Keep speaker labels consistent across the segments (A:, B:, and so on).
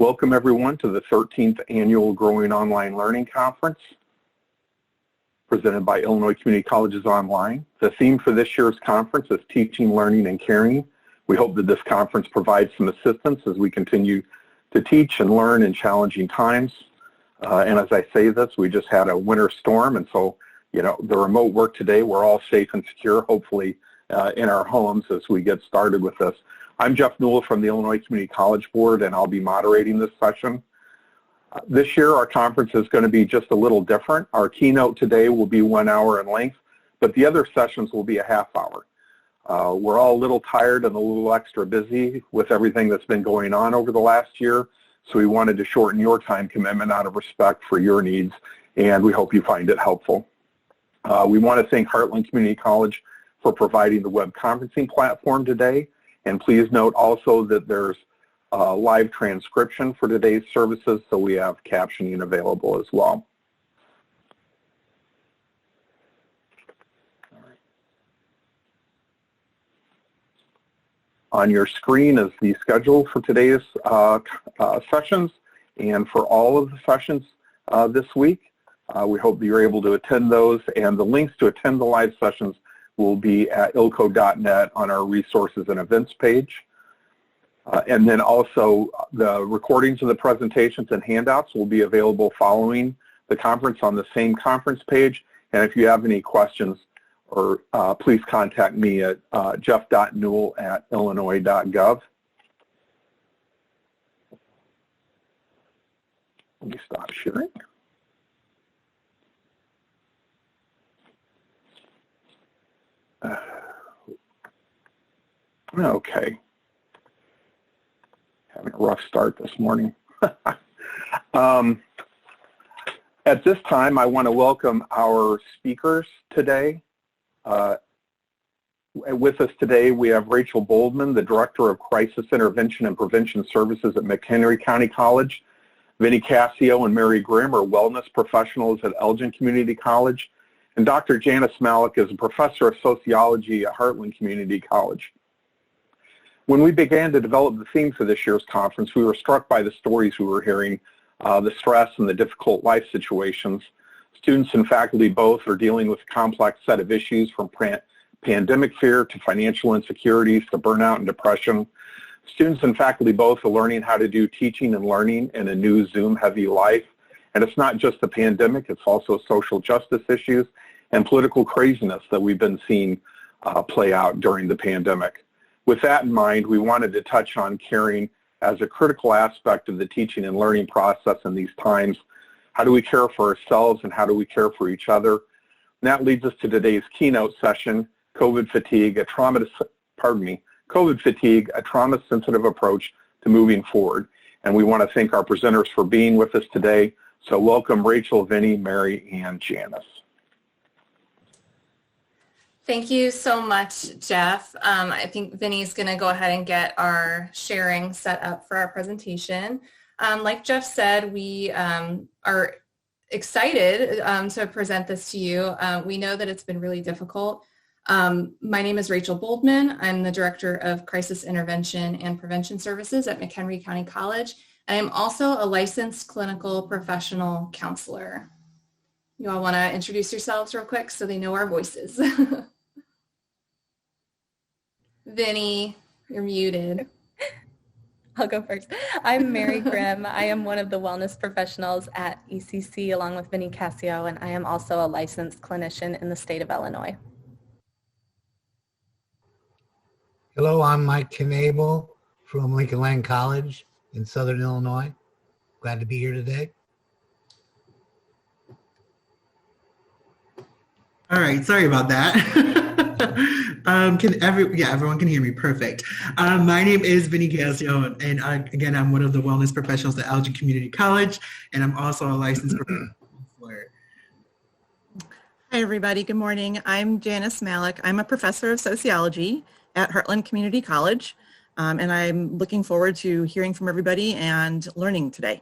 A: Welcome everyone to the 13th Annual Growing Online Learning Conference presented by Illinois Community Colleges Online. The theme for this year's conference is Teaching, Learning, and Caring. We hope that this conference provides some assistance as we continue to teach and learn in challenging times. And as I say this, we just had a winter storm, and so, you know, the remote work today, we're all safe and secure, hopefully, in our homes as we get started with this. I'm Jeff Newell from the Illinois Community College Board, and I'll be moderating this session. This year, our conference is going to be just a little different. Our keynote today will be 1 hour in length, but the other sessions will be a half hour. We're all a little tired and a little extra busy with everything that's been going on over the last year, so we wanted to shorten your time commitment out of respect for your needs, and we hope you find it helpful. We want to thank Heartland Community College for providing the web conferencing platform today. And please note also that there's a live transcription for today's services, so we have captioning available as well. On your screen is the schedule for today's sessions and for all of the sessions this week. We hope that you're able to attend those, and the links to attend the live sessions will be at ilco.net on our resources and events page. And then also the recordings of the presentations and handouts will be available following the conference on the same conference page. And if you have any questions, or please contact me at jeff.newell@illinois.gov. Let me stop sharing. Okay. Having a rough start this morning. At this time, I want to welcome our speakers today. With us today, we have Rachel Boldman, the Director of Crisis Intervention and Prevention Services at McHenry County College. Vinny Cassio and Mary Grimm are wellness professionals at Elgin Community College. And Dr. Janice Malik is a professor of sociology at Heartland Community College. When we began to develop the theme for this year's conference, we were struck by the stories we were hearing, the stress and the difficult life situations. Students and faculty both are dealing with a complex set of issues, from pandemic fear to financial insecurities to burnout and depression. Students and faculty both are learning how to do teaching and learning in a new Zoom-heavy life. And it's not just the pandemic, it's also social justice issues and political craziness that we've been seeing play out during the pandemic. With that in mind, we wanted to touch on caring as a critical aspect of the teaching and learning process in these times. How do we care for ourselves and how do we care for each other? And that leads us to today's keynote session, COVID fatigue, a trauma-sensitive approach to moving forward. And we want to thank our presenters for being with us today. So welcome Rachel, Vinny, Mary, and Janice.
B: Thank you so much, Jeff. I think Vinny's going to go ahead and get our sharing set up for our presentation. Like Jeff said, we are excited to present this to you. We know that it's been really difficult. My name is Rachel Boldman. I'm the Director of Crisis Intervention and Prevention Services at McHenry County College. I am also a licensed clinical professional counselor. You all want to introduce yourselves real quick so they know our voices. Vinny, you're muted.
C: I'll go first. I'm Mary Grimm. I am one of the wellness professionals at ECC along with Vinny Cassio, and I am also a licensed clinician in the state of Illinois.
D: Hello, I'm Mike Knable from Lincoln Land College in Southern Illinois. Glad to be here today.
E: All right, sorry about that. Everyone can hear me, perfect. My name is Vinny Cassio, and again, I'm one of the wellness professionals at Elgin Community College, and I'm also a licensed counselor.
F: Hi, everybody. Good morning. I'm Janice Malik. I'm a professor of sociology at Heartland Community College, and I'm looking forward to hearing from everybody and learning today.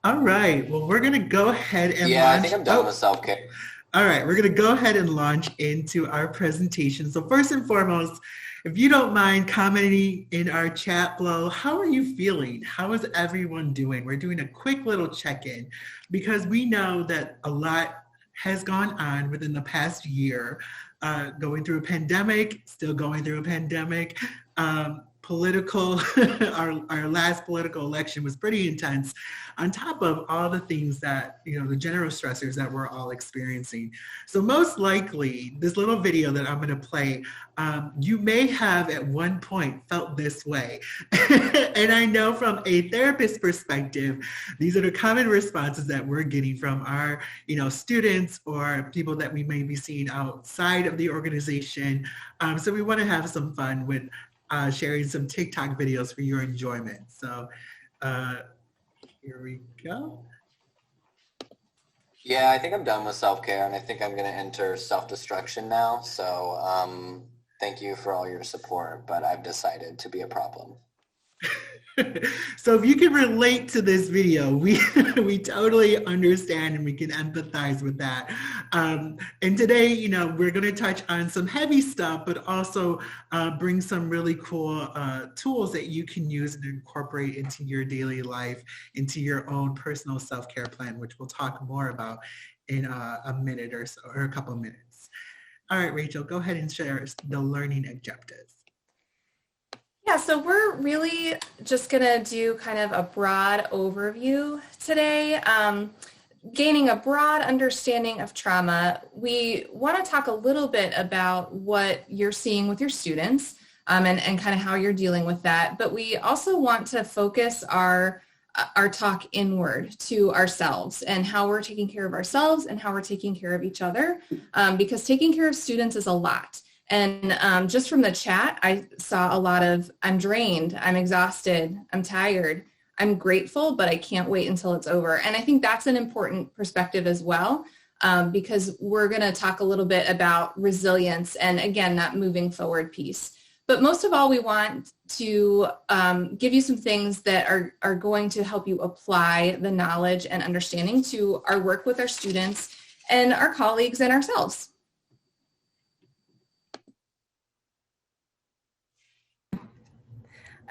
E: All right. Well, we're going to go ahead and
G: launch. I think I'm done with self-care.
E: All right. We're going to go ahead and launch into our presentation. So first and foremost, if you don't mind commenting in our chat below, how are you feeling? How is everyone doing? We're doing a quick little check-in because we know that a lot has gone on within the past year, going through a pandemic, still going through a pandemic. Political, our last political election was pretty intense, on top of all the things that, the general stressors that we're all experiencing. So most likely, this little video that I'm gonna play, you may have at one point felt this way. And I know from a therapist perspective, these are the common responses that we're getting from our, students or people that we may be seeing outside of the organization. So we wanna have some fun with sharing some TikTok videos for your enjoyment. So here we go.
G: Yeah, I think I'm done with self-care and I think I'm going to enter self-destruction now. So thank you for all your support, but I've decided to be a problem.
E: So if you can relate to this video, we totally understand and we can empathize with that. And today, we're going to touch on some heavy stuff, but also bring some really cool tools that you can use and incorporate into your daily life, into your own personal self-care plan, which we'll talk more about in a minute or so, or a couple of minutes. All right, Rachel, go ahead and share the learning objectives.
B: Yeah, so we're really just going to do kind of a broad overview today. Gaining a broad understanding of trauma, we want to talk a little bit about what you're seeing with your students and kind of how you're dealing with that. But we also want to focus our talk inward to ourselves and how we're taking care of ourselves and how we're taking care of each other, because taking care of students is a lot. And just from the chat, I saw a lot of, I'm drained, I'm exhausted, I'm tired, I'm grateful, but I can't wait until it's over. And I think that's an important perspective as well, because we're going to talk a little bit about resilience and, again, that moving forward piece. But most of all, we want to give you some things that are going to help you apply the knowledge and understanding to our work with our students and our colleagues and ourselves.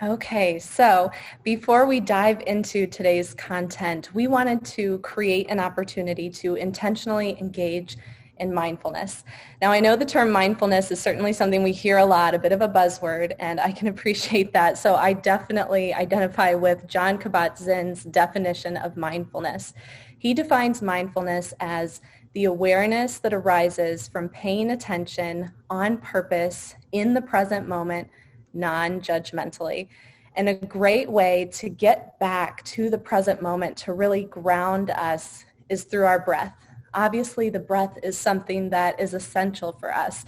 C: Okay, so before we dive into today's content, we wanted to create an opportunity to intentionally engage in mindfulness. Now, I know the term mindfulness is certainly something we hear a lot, a bit of a buzzword, and I can appreciate that. So I definitely identify with Jon Kabat-Zinn's definition of mindfulness. He defines mindfulness as the awareness that arises from paying attention on purpose in the present moment, non-judgmentally. And a great way to get back to the present moment, to really ground us, is through our breath. Obviously, the breath is something that is essential for us.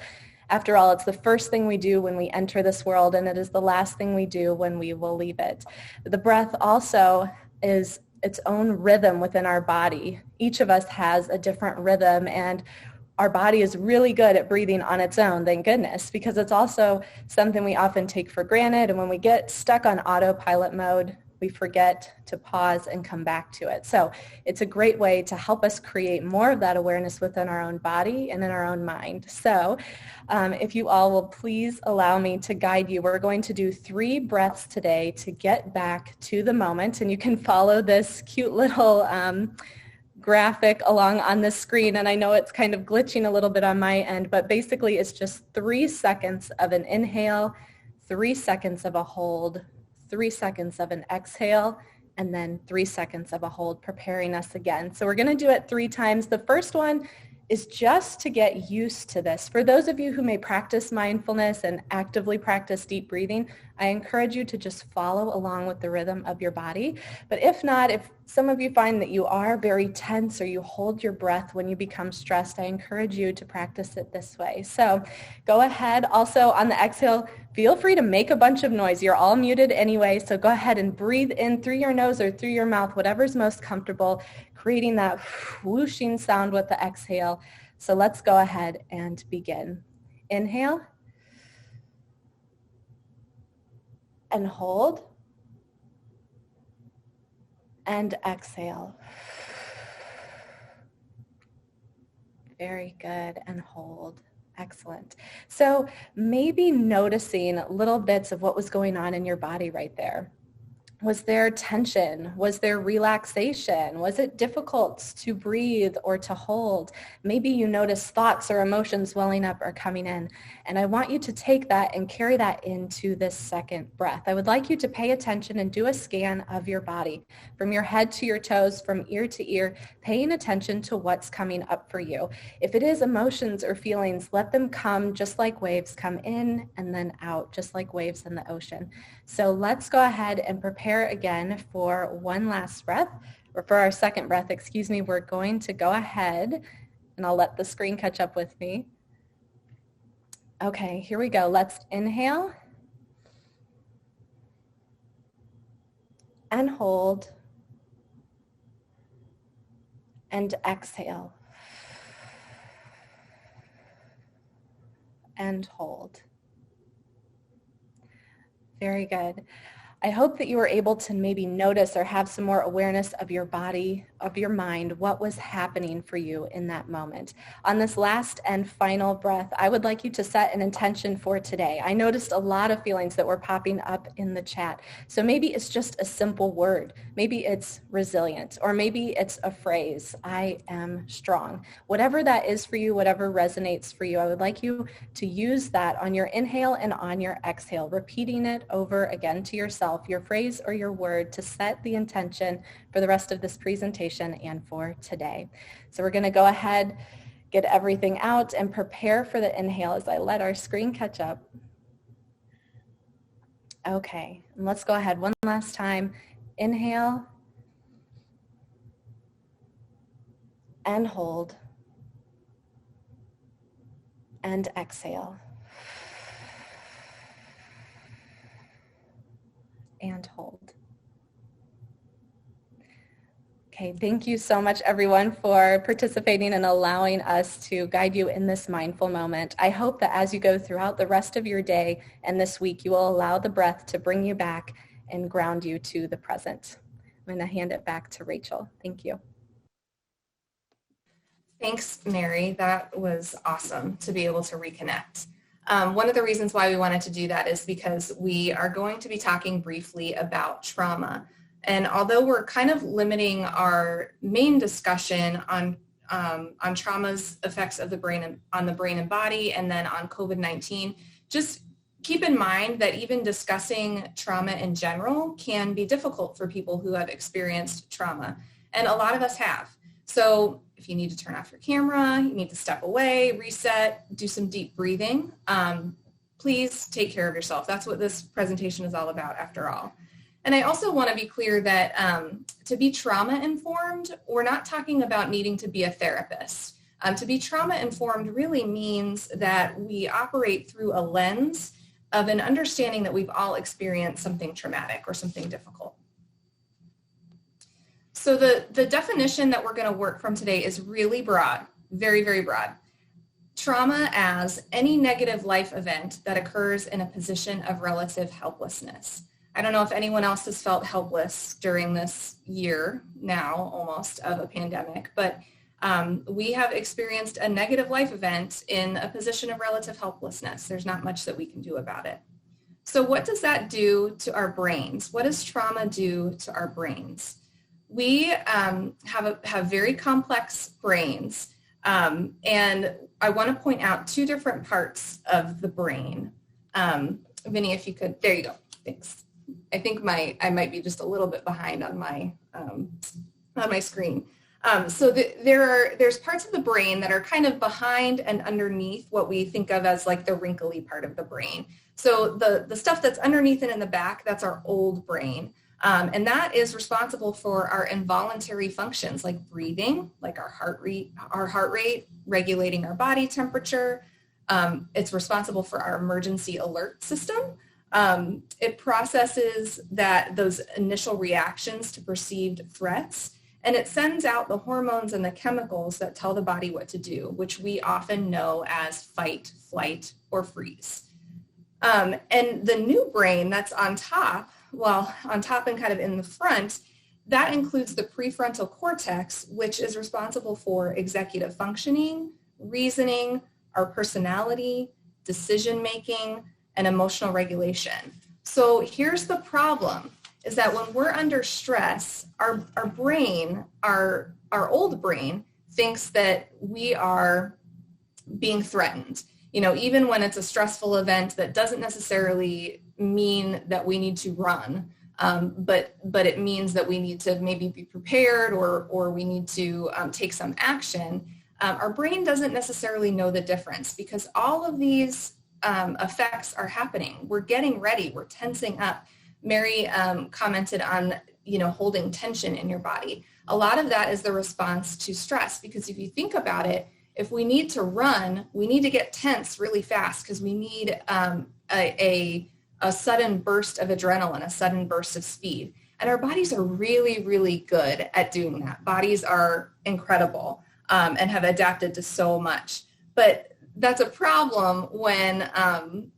C: After all, it's the first thing we do when we enter this world, and it is the last thing we do when we will leave it. The breath also is its own rhythm within our body. Each of us has a different rhythm, and our body is really good at breathing on its own, thank goodness, because it's also something we often take for granted. And when we get stuck on autopilot mode, we forget to pause and come back to it. So it's a great way to help us create more of that awareness within our own body and in our own mind. So if you all will please allow me to guide you, we're going to do 3 breaths today to get back to the moment. And you can follow this cute little graphic along on the screen, and I know it's kind of glitching a little bit on my end, but basically it's just 3 seconds of an inhale, 3 seconds of a hold, 3 seconds of an exhale, and then 3 seconds of a hold, preparing us again. So we're going to do it 3 times. The first one is just to get used to this. For those of you who may practice mindfulness and actively practice deep breathing, I encourage you to just follow along with the rhythm of your body. But if not, if some of you find that you are very tense or you hold your breath when you become stressed, I encourage you to practice it this way. So go ahead. Also on the exhale, feel free to make a bunch of noise. You're all muted anyway, so go ahead and breathe in through your nose or through your mouth, whatever's most comfortable, creating that whooshing sound with the exhale. So let's go ahead and begin. Inhale and hold and exhale. Very good, and hold Excellent. So maybe noticing little bits of what was going on in your body right there. Was there tension? Was there relaxation? Was it difficult to breathe or to hold? Maybe you notice thoughts or emotions welling up or coming in. And I want you to take that and carry that into this second breath. I would like you to pay attention and do a scan of your body from your head to your toes, from ear to ear, paying attention to what's coming up for you. If it is emotions or feelings, let them come just like waves, come in and then out, just like waves in the ocean. So let's go ahead and prepare again for one last breath, or for our second breath, excuse me. We're going to go ahead, and I'll let the screen catch up with me. Okay, here we go. Let's inhale and hold and exhale and hold. Very good. I hope that you were able to maybe notice or have some more awareness of your body, of your mind, what was happening for you in that moment. On this last and final breath, I would like you to set an intention for today. I noticed a lot of feelings that were popping up in the chat. So maybe it's just a simple word. Maybe it's resilient, or maybe it's a phrase, I am strong. Whatever that is for you, whatever resonates for you, I would like you to use that on your inhale and on your exhale, repeating it over again to yourself, your phrase or your word, to set the intention for the rest of this presentation and for today. So we're going to go ahead, get everything out, and prepare for the inhale as I let our screen catch up. Okay, and let's go ahead one last time. Inhale and hold and exhale. And hold. Okay, thank you so much everyone for participating and allowing us to guide you in this mindful moment. I hope that as you go throughout the rest of your day and this week, you will allow the breath to bring you back and ground you to the present. I'm going to hand it back to Rachel. Thank you.
B: Thanks, Mary. That was awesome to be able to reconnect. One of the reasons why we wanted to do that is because we are going to be talking briefly about trauma. And although we're kind of limiting our main discussion on trauma's effects of the brain on the brain and body, and then on COVID-19, just keep in mind that even discussing trauma in general can be difficult for people who have experienced trauma. And a lot of us have. So if you need to turn off your camera, you need to step away, reset, do some deep breathing, please take care of yourself. That's what this presentation is all about after all. And I also want to be clear that to be trauma informed, we're not talking about needing to be a therapist. To be trauma informed really means that we operate through a lens of an understanding that we've all experienced something traumatic or something difficult. So the definition that we're going to work from today is really broad, very, very broad. Trauma as any negative life event that occurs in a position of relative helplessness. I don't know if anyone else has felt helpless during this year now almost of a pandemic, but we have experienced a negative life event in a position of relative helplessness. There's not much that we can do about it. So what does that do to our brains? What does trauma do to our brains? We have very complex brains, and I want to point out two different parts of the brain. Vinny, if you could, there you go, thanks. I think I might be just a little bit behind on my screen. So there's parts of the brain that are kind of behind and underneath what we think of as like the wrinkly part of the brain. So the stuff that's underneath and in the back, that's our old brain. And that is responsible for our involuntary functions like breathing, like our heart rate, regulating our body temperature. It's responsible for our emergency alert system. It processes those initial reactions to perceived threats, and it sends out the hormones and the chemicals that tell the body what to do, which we often know as fight, flight, or freeze. And the new brain that's on top and kind of in the front, that includes the prefrontal cortex, which is responsible for executive functioning, reasoning, our personality, decision-making, and emotional regulation. So here's the problem, is that when we're under stress, our brain, our old brain, thinks that we are being threatened. Even when it's a stressful event, that doesn't necessarily mean that we need to run, but it means that we need to maybe be prepared or we need to take some action. Our brain doesn't necessarily know the difference because all of these effects are happening. We're getting ready. We're tensing up. Mary commented on, holding tension in your body. A lot of that is the response to stress, because if you think about it, if we need to run, we need to get tense really fast because we need a sudden burst of adrenaline, a sudden burst of speed. And our bodies are really, really good at doing that. Bodies are incredible and have adapted to so much. But that's a problem when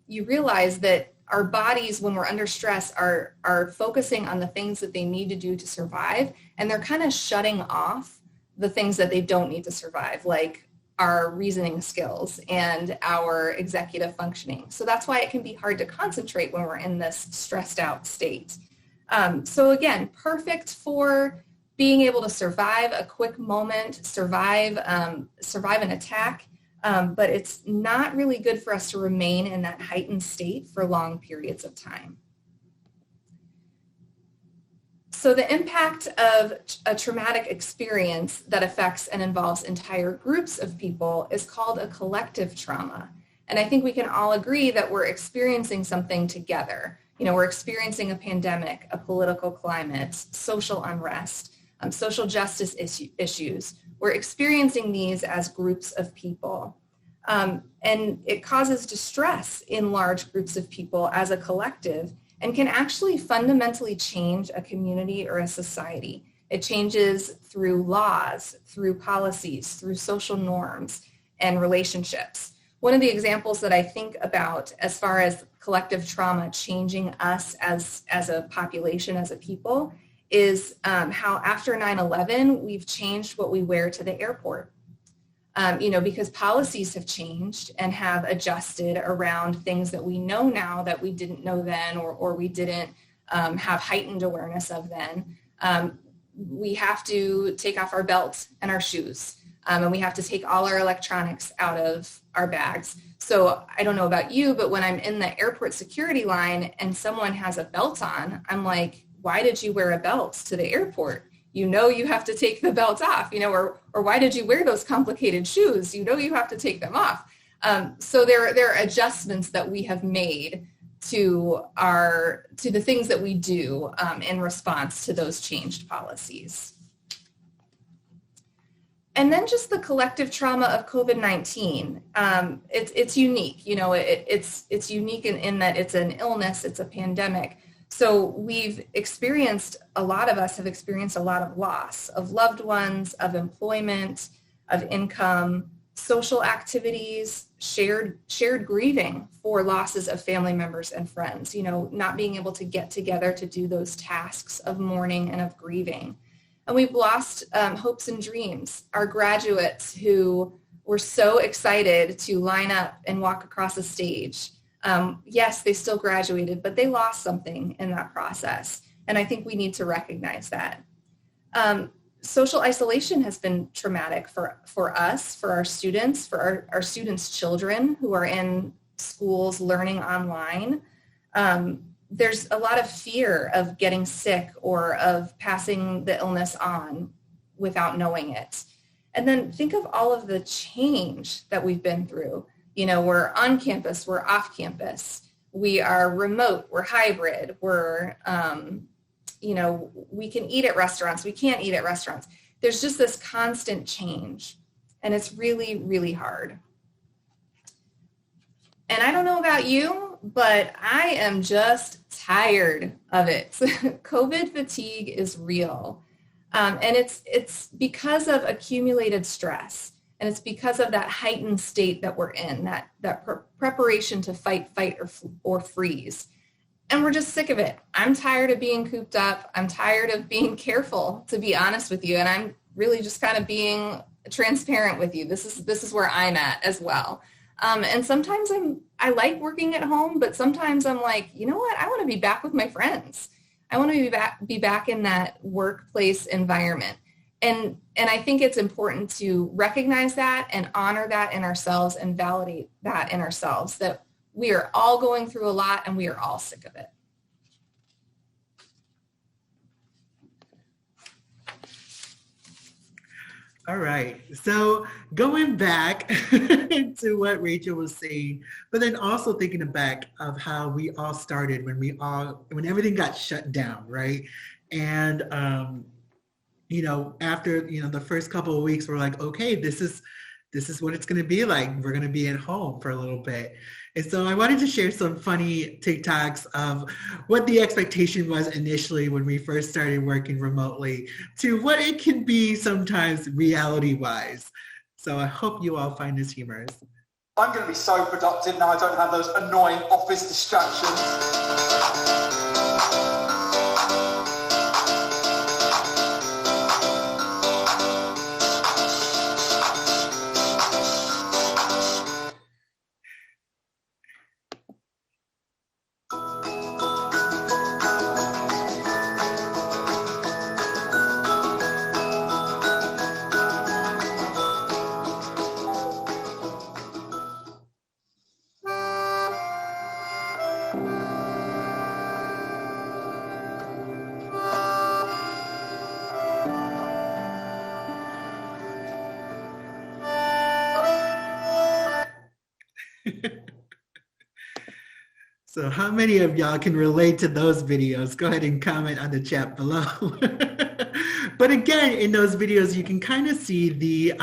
B: you realize that our bodies, when we're under stress, are focusing on the things that they need to do to survive, and they're kind of shutting off the things that they don't need to survive, like our reasoning skills and our executive functioning. So that's why it can be hard to concentrate when we're in this stressed out state. So again, perfect for being able to survive a quick moment, survive an attack, but it's not really good for us to remain in that heightened state for long periods of time. So the impact of a traumatic experience that affects and involves entire groups of people is called a collective trauma. And I think we can all agree that we're experiencing something together. We're experiencing a pandemic, a political climate, social unrest, social justice issues. We're experiencing these as groups of people. And it causes distress in large groups of people as a collective, and can actually fundamentally change a community or a society. It changes through laws, through policies, through social norms and relationships. One of the examples that I think about as far as collective trauma changing us as a population, as a people, is how after 9/11, we've changed what we wear to the airport. Because policies have changed and have adjusted around things that we know now that we didn't know then, or we didn't have heightened awareness of then. We have to take off our belt and our shoes, and we have to take all our electronics out of our bags. So I don't know about you, but when I'm in the airport security line and someone has a belt on, I'm like, why did you wear a belt to the airport? You have to take the belt off, or why did you wear those complicated shoes? You have to take them off. So there are adjustments that we have made to the things that we do in response to those changed policies. And then just the collective trauma of COVID-19. It's unique, it's unique in that it's an illness, it's a pandemic. So a lot of us have experienced a lot of loss of loved ones, of employment, of income, social activities, shared grieving for losses of family members and friends, not being able to get together to do those tasks of mourning and of grieving. And we've lost hopes and dreams. Our graduates who were so excited to line up and walk across a stage. Yes, they still graduated, but they lost something in that process. And I think we need to recognize that. Social isolation has been traumatic for us, for our students, for our students' children who are in schools learning online. There's a lot of fear of getting sick or of passing the illness on without knowing it. And then think of all of the change that we've been through. We're on campus, we're off campus, we are remote, we're hybrid, we're, we can eat at restaurants, we can't eat at restaurants. There's just this constant change, and it's really, really hard. And I don't know about you, but I am just tired of it. COVID fatigue is real. And it's because of accumulated stress. And it's because of that heightened state that we're in, that preparation to fight or freeze. And we're just sick of it. I'm tired of being cooped up. I'm tired of being careful, to be honest with you. And I'm really just kind of being transparent with you. This is where I'm at as well. And sometimes I like working at home, but sometimes I'm like, you know what? I want to be back with my friends. I want to be back in that workplace environment. And I think it's important to recognize that and honor that in ourselves and validate that in ourselves, that we are all going through a lot and we are all sick of it.
E: All right. So going back to what Rachel was saying, but then also thinking back of how we all started when everything got shut down, right? And, after, the first couple of weeks, we're like, okay, this is what it's going to be like. We're going to be at home for a little bit. And so I wanted to share some funny TikToks of what the expectation was initially when we first started working remotely to what it can be sometimes reality-wise. So I hope you all find this humorous.
H: I'm going to be so productive now I don't have those annoying office distractions.
E: So how many of y'all can relate to those videos? Go ahead and comment on the chat below. But again, in those videos, you can kind of see the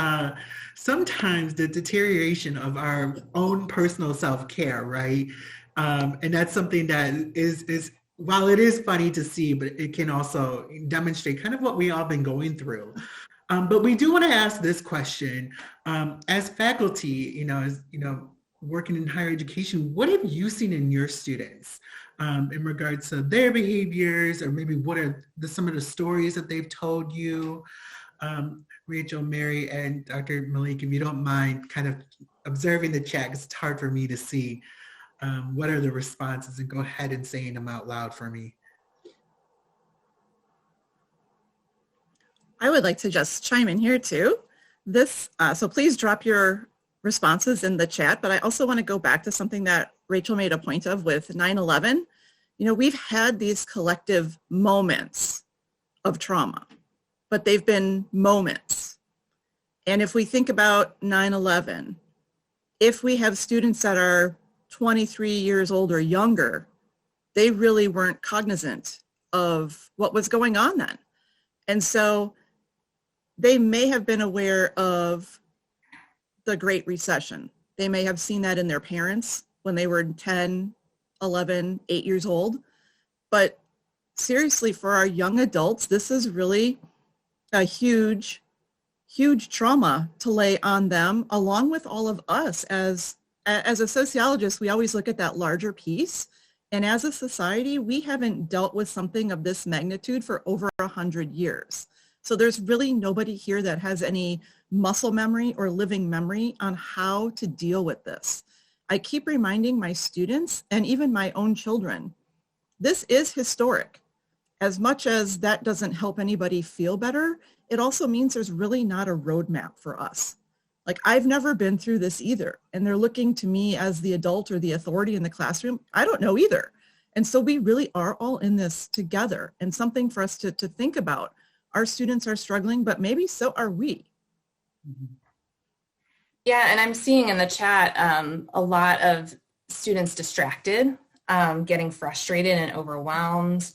E: sometimes the deterioration of our own personal self-care, right? And that's something that is while it is funny to see, but it can also demonstrate kind of what we all been going through. But we do want to ask this question. As faculty, working in higher education, what have you seen in your students in regards to their behaviors, or maybe what are some of the stories that they've told you? Rachel, Mary, and Dr. Malik, if you don't mind kind of observing the chat, 'cause it's hard for me to see what are the responses, and go ahead and saying them out loud for me.
F: I would like to just chime in here too. So please drop your responses in the chat, but I also want to go back to something that Rachel made a point of with 9/11. We've had these collective moments of trauma, but they've been moments. And if we think about 9/11, if we have students that are 23 years old or younger, they really weren't cognizant of what was going on then. And so they may have been aware of the Great Recession. They may have seen that in their parents when they were 10, 11, 8 years old. But seriously, for our young adults, this is really a huge, huge trauma to lay on them, along with all of us. As a sociologist, we always look at that larger piece. And as a society, we haven't dealt with something of this magnitude for over 100 years. So there's really nobody here that has any muscle memory or living memory on how to deal with this. I keep reminding my students and even my own children, this is historic. As much as that doesn't help anybody feel better, it also means there's really not a roadmap for us. Like, I've never been through this either. And they're looking to me as the adult or the authority in the classroom. I don't know either. And so we really are all in this together, and something for us to think about. Our students are struggling, but maybe so are we.
B: Yeah, and I'm seeing in the chat a lot of students distracted, getting frustrated and overwhelmed,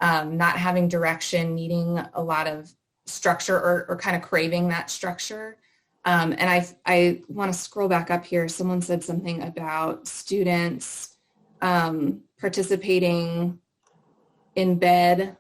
B: not having direction, needing a lot of structure, or kind of craving that structure. And I want to scroll back up here. Someone said something about students participating in bed,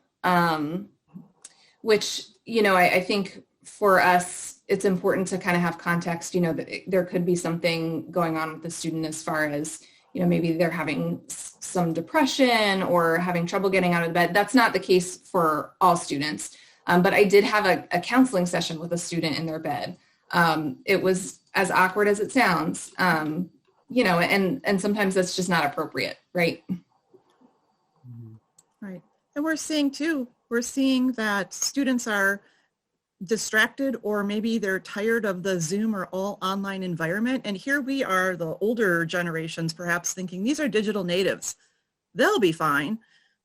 B: which, I think for us, it's important to kind of have context, that there could be something going on with the student as far as, maybe they're having some depression or having trouble getting out of bed. That's not the case for all students. But I did have a counseling session with a student in their bed. It was as awkward as it sounds. and sometimes that's just not appropriate, right?
F: Right. And we're seeing that students are distracted, or maybe they're tired of the Zoom or all online environment. And here we are, the older generations, perhaps thinking these are digital natives. They'll be fine,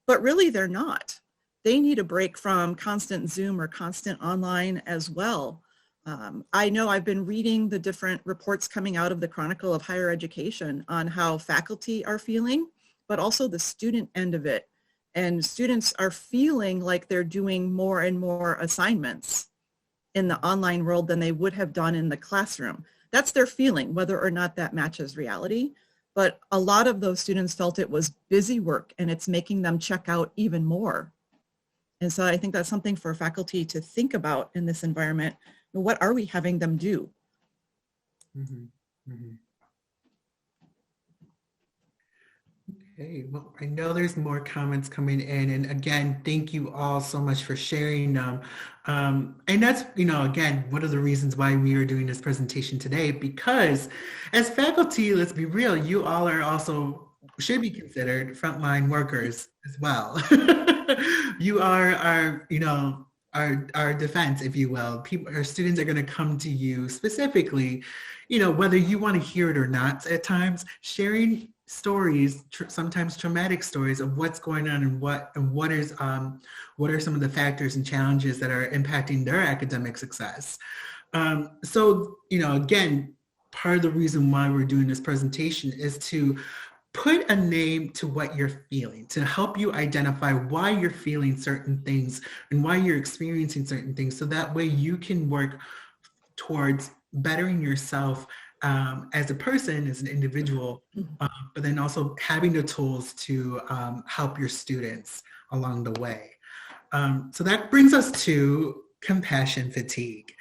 F: but really they're not. They need a break from constant Zoom or constant online as well. I know I've been reading the different reports coming out of the Chronicle of Higher Education on how faculty are feeling, but also the student end of it. And students are feeling like they're doing more and more assignments in the online world than they would have done in the classroom. That's their feeling, whether or not that matches reality. But a lot of those students felt it was busy work and it's making them check out even more. And so I think that's something for faculty to think about in this environment. What are we having them do?
E: Mm-hmm. Mm-hmm. Okay, well, I know there's more comments coming in, and again, thank you all so much for sharing them. And that's, again, one of the reasons why we are doing this presentation today, because as faculty, let's be real, you all are also, should be considered frontline workers as well. You are our defense, if you will. Our students are going to come to you specifically, whether you want to hear it or not at times, sharing stories, sometimes traumatic stories of what's going on and what are some of the factors and challenges that are impacting their academic success. So, again, part of the reason why we're doing this presentation is to put a name to what you're feeling, to help you identify why you're feeling certain things and why you're experiencing certain things, so that way you can work towards bettering yourself as a person, as an individual, but then also having the tools to help your students along the way. So that brings us to compassion fatigue.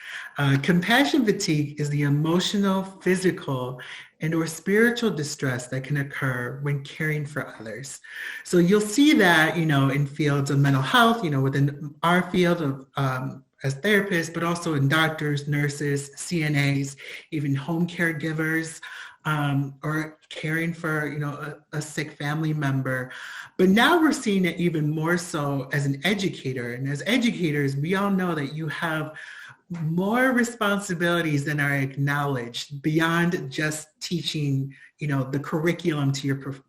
E: Compassion fatigue is the emotional, physical, and or spiritual distress that can occur when caring for others. So you'll see that, in fields of mental health, within our field of as therapists, but also in doctors, nurses, CNAs, even home caregivers, or caring for, a sick family member. But now we're seeing it even more so as an educator. And as educators, we all know that you have more responsibilities than are acknowledged beyond just teaching, the curriculum to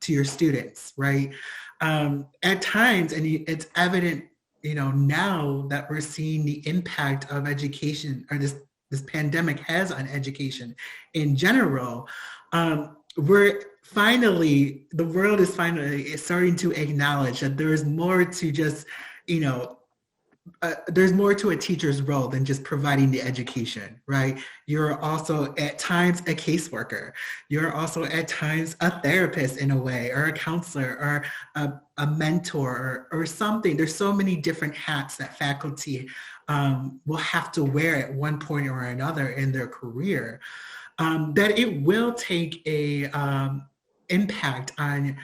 E: your students, right? At times, and it's evident, now that we're seeing the impact of education, or this pandemic has on education in general, the world is finally starting to acknowledge that there is more to just, there's more to a teacher's role than just providing the education, right? You're also at times a caseworker. You're also at times a therapist in a way, or a counselor, or a mentor, or something. There's so many different hats that faculty will have to wear at one point or another in their career, that it will take a impact on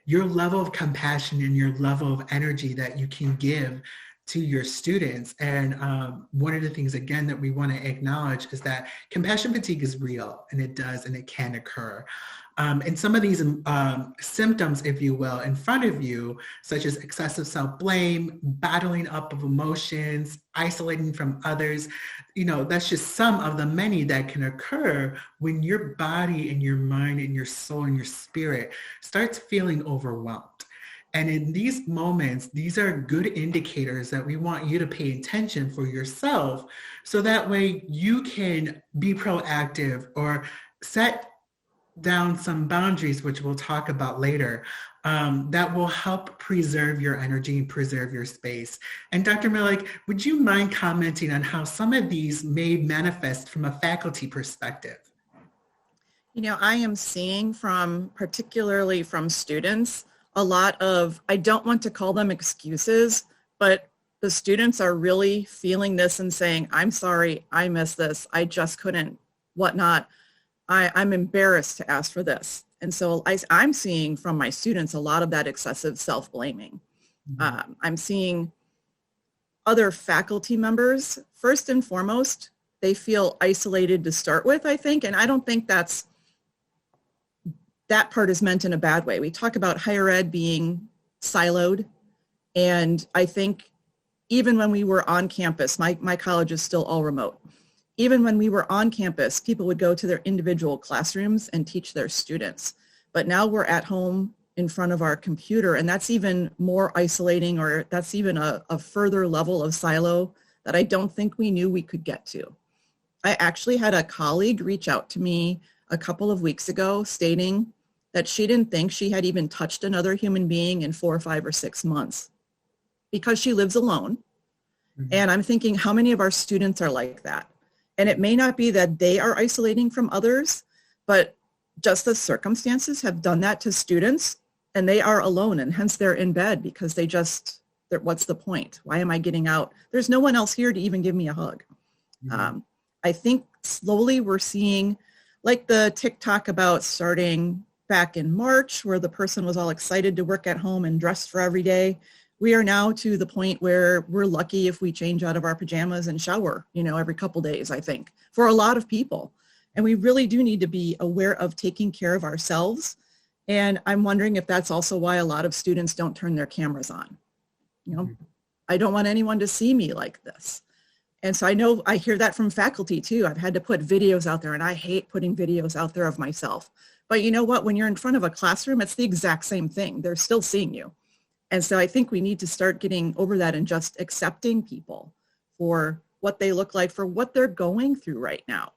E: your level of compassion and your level of energy that you can give to your students. And one of the things, again, that we want to acknowledge is that compassion fatigue is real, and it can occur. And some of these symptoms, if you will, in front of you, such as excessive self-blame, bottling up of emotions, isolating from others, that's just some of the many that can occur when your body and your mind and your soul and your spirit starts feeling overwhelmed. And in these moments, these are good indicators that we want you to pay attention for yourself, so that way you can be proactive or set down some boundaries, which we'll talk about later, that will help preserve your energy and preserve your space. And Dr. Malik, would you mind commenting on how some of these may manifest from a faculty perspective?
F: I am seeing particularly from students, a lot of, I don't want to call them excuses, but the students are really feeling this and saying, I'm sorry, I missed this, I just couldn't, whatnot. I'm embarrassed to ask for this. And so I'm seeing from my students a lot of that excessive self-blaming. Mm-hmm. I'm seeing other faculty members, first and foremost, they feel isolated to start with, I think, and I don't think that's that part is meant in a bad way. We talk about higher ed being siloed, and I think even when we were on campus, my college is still all remote. Even when we were on campus, people would go to their individual classrooms and teach their students. But now we're at home in front of our computer, and that's even more isolating, or that's even a further level of silo that I don't think we knew we could get to. I actually had a colleague reach out to me a couple of weeks ago stating that she didn't think she had even touched another human being in 4 or 5 or 6 months because she lives alone. Mm-hmm. And I'm thinking, how many of our students are like that? And it may not be that they are isolating from others, but just the circumstances have done that to students, and they are alone, and hence they're in bed because what's the point? Why am I getting out? There's no one else here to even give me a hug. Mm-hmm. I think slowly we're seeing, like the TikTok about starting back in March, where the person was all excited to work at home and dressed for every day. We are now to the point where we're lucky if we change out of our pajamas and shower, every couple days, I think, for a lot of people. And we really do need to be aware of taking care of ourselves. And I'm wondering if that's also why a lot of students don't turn their cameras on. I don't want anyone to see me like this. And so I know I hear that from faculty too. I've had to put videos out there, and I hate putting videos out there of myself. But you know what? When you're in front of a classroom, it's the exact same thing. They're still seeing you. And so I think we need to start getting over that and just accepting people for what they look like, for what they're going through right now.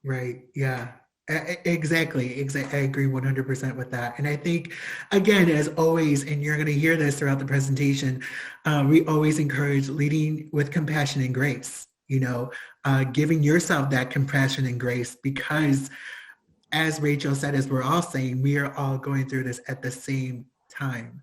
E: Right. Yeah. Exactly. I agree 100% with that. And I think, again, as always, and you're going to hear this throughout the presentation, we always encourage leading with compassion and grace, giving yourself that compassion and grace, because as Rachel said, as we're all saying, we are all going through this at the same time.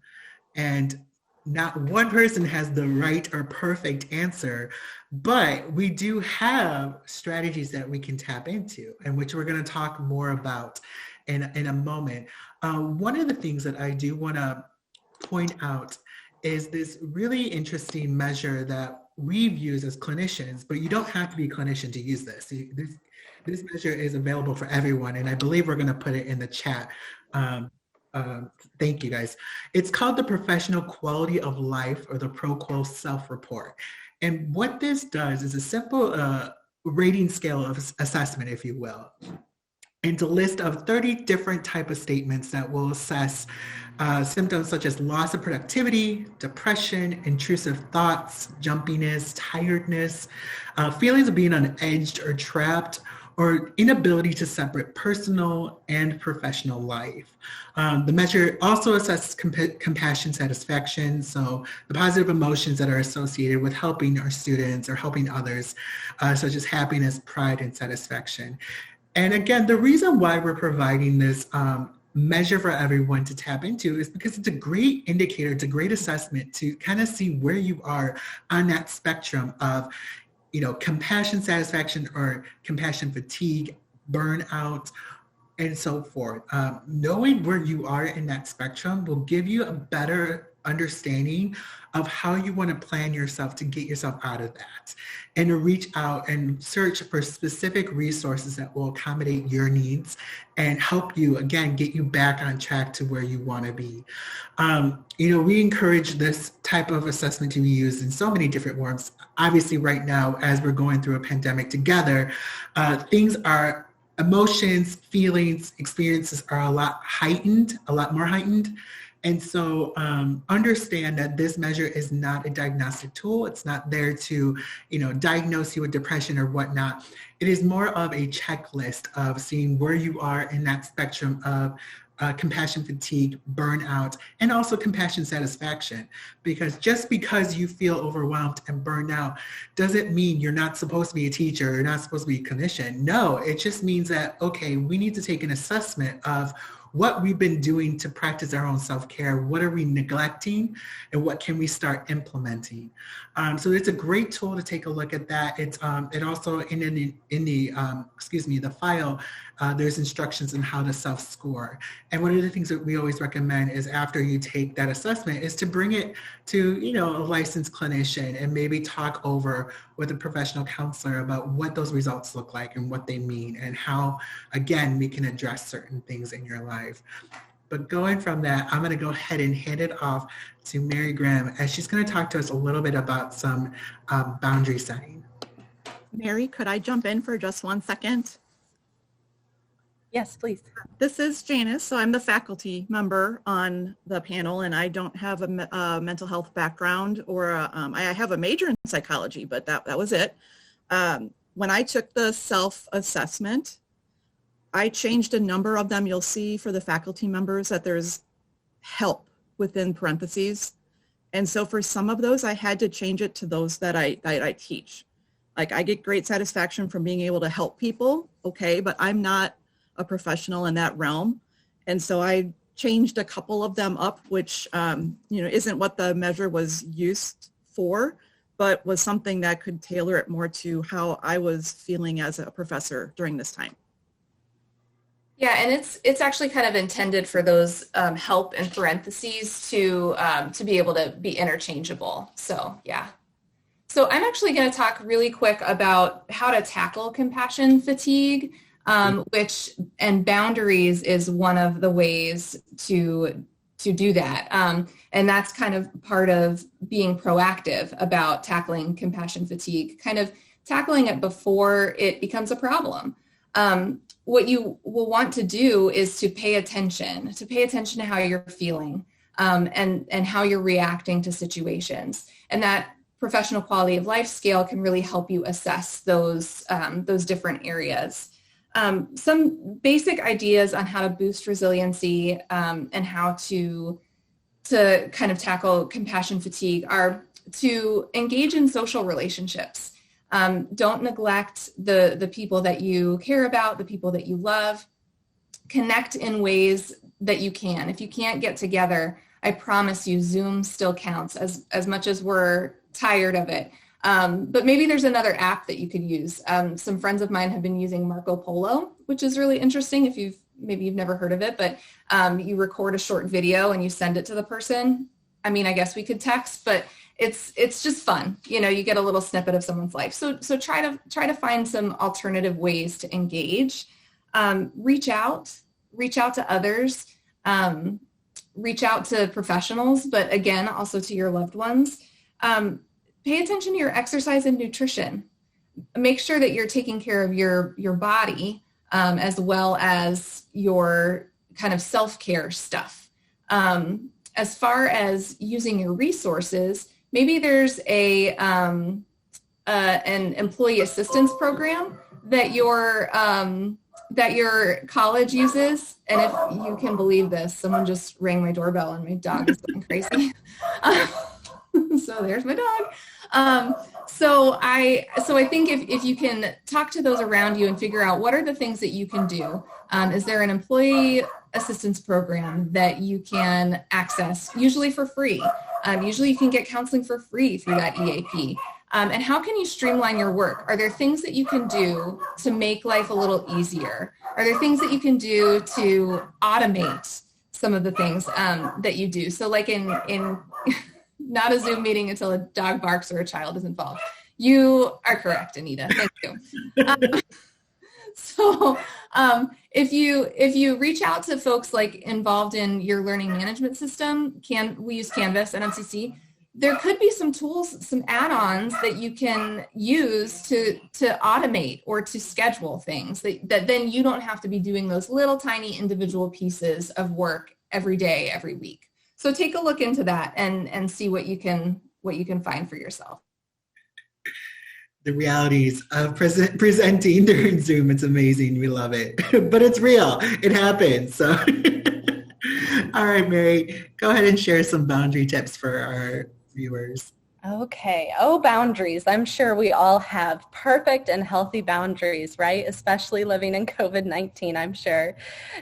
E: And not one person has the right or perfect answer, but we do have strategies that we can tap into, and which we're going to talk more about in a moment. One of the things that I do want to point out is this really interesting measure that we've used as clinicians, but you don't have to be a clinician to use this. This measure is available for everyone, and I believe we're going to put it in the chat. Thank you, guys. It's called the Professional Quality of Life, or the ProQual Self-Report. And what this does is a simple rating scale of assessment, if you will, and a list of 30 different type of statements that will assess symptoms such as loss of productivity, depression, intrusive thoughts, jumpiness, tiredness, feelings of being on edge or trapped, or inability to separate personal and professional life. The measure also assesses compassion satisfaction, so the positive emotions that are associated with helping our students or helping others, such as happiness, pride, and satisfaction. And again, the reason why we're providing this measure for everyone to tap into is because it's a great indicator, it's a great assessment to kind of see where you are on that spectrum of compassion satisfaction or compassion fatigue, burnout, and so forth. Knowing where you are in that spectrum will give you a better understanding of how you want to plan yourself to get yourself out of that, and to reach out and search for specific resources that will accommodate your needs and help you, again, get you back on track to where you want to be. We encourage this type of assessment to be used in so many different forms. Obviously, right now, as we're going through a pandemic together, emotions, feelings, experiences are a lot more heightened. And so understand that this measure is not a diagnostic tool. It's not there to, diagnose you with depression or whatnot. It is more of a checklist of seeing where you are in that spectrum of compassion fatigue, burnout, and also compassion satisfaction. Because just because you feel overwhelmed and burned out doesn't mean you're not supposed to be a teacher, you're not supposed to be a clinician. No, it just means that, okay, we need to take an assessment of what we've been doing to practice our own self-care, what are we neglecting, and what can we start implementing. So it's a great tool to take a look at that. It's it also in the file, there's instructions on how to self-score. And one of the things that we always recommend is after you take that assessment is to bring it to, a licensed clinician and maybe talk over with a professional counselor about what those results look like and what they mean and how, again, we can address certain things in your life. But going from that, I'm going to go ahead and hand it off to Mary Graham, as she's going to talk to us a little bit about some boundary setting.
F: Mary, could I jump in for just 1 second?
C: Yes, please.
F: This is Janice, so I'm the faculty member on the panel, and I don't have a mental health background, or I have a major in psychology, but that was it. When I took the self-assessment, I changed a number of them. You'll see for the faculty members that there's help within parentheses. And so for some of those, I had to change it to those that I teach. Like, I get great satisfaction from being able to help people, okay, but I'm not a professional in that realm. And so I changed a couple of them up, which, isn't what the measure was used for, but was something that could tailor it more to how I was feeling as a professor during this time.
B: Yeah, and it's actually kind of intended for those help in parentheses to be able to be interchangeable. So yeah. So I'm actually going to talk really quick about how to tackle compassion fatigue, and boundaries is one of the ways to do that. And that's kind of part of being proactive about tackling compassion fatigue, kind of tackling it before it becomes a problem. What you will want to do is to pay attention to how you're feeling, and how you're reacting to situations. And that professional quality of life scale can really help you assess those different areas. Some basic ideas on how to boost resiliency, and how to kind of tackle compassion fatigue are to engage in social relationships. Don't neglect the people that you care about, the people that you love. Connect in ways that you can. If you can't get together, I promise you Zoom still counts as much as we're tired of it. But maybe there's another app that you could use. Some friends of mine have been using Marco Polo, which is really interesting if you've never heard of it, but you record a short video and you send it to the person. I mean, I guess we could text, but it's just fun. You get a little snippet of someone's life. So try to find some alternative ways to engage. Reach out to others, reach out to professionals, but again, also to your loved ones. Pay attention to your exercise and nutrition. Make sure that you're taking care of your body, as well as your kind of self-care stuff. As far as using your resources, maybe there's an employee assistance program that your college uses. And if you can believe this, someone just rang my doorbell and my dog is going crazy. So there's my dog. So I think if you can talk to those around you and figure out what are the things that you can do. Is there an employee assistance program that you can access, usually for free? Usually you can get counseling for free through that EAP. And how can you streamline your work? Are there things that you can do to make life a little easier? Are there things that you can do to automate some of the things that you do? So like in not a Zoom meeting until a dog barks or a child is involved. You are correct, Anita. Thank you. So if you reach out to folks like involved in your learning management system, we use Canvas and MCC, there could be some tools, some add-ons that you can use to automate or to schedule things that then you don't have to be doing those little tiny individual pieces of work every day, every week. So take a look into that and see what you can find for yourself.
E: The realities of presenting during Zoom, it's amazing. We love it. But it's real. It happens. So, all right, Mary, go ahead and share some boundary tips for our viewers.
C: Okay. Oh, boundaries. I'm sure we all have perfect and healthy boundaries, right? Especially living in COVID-19, I'm sure.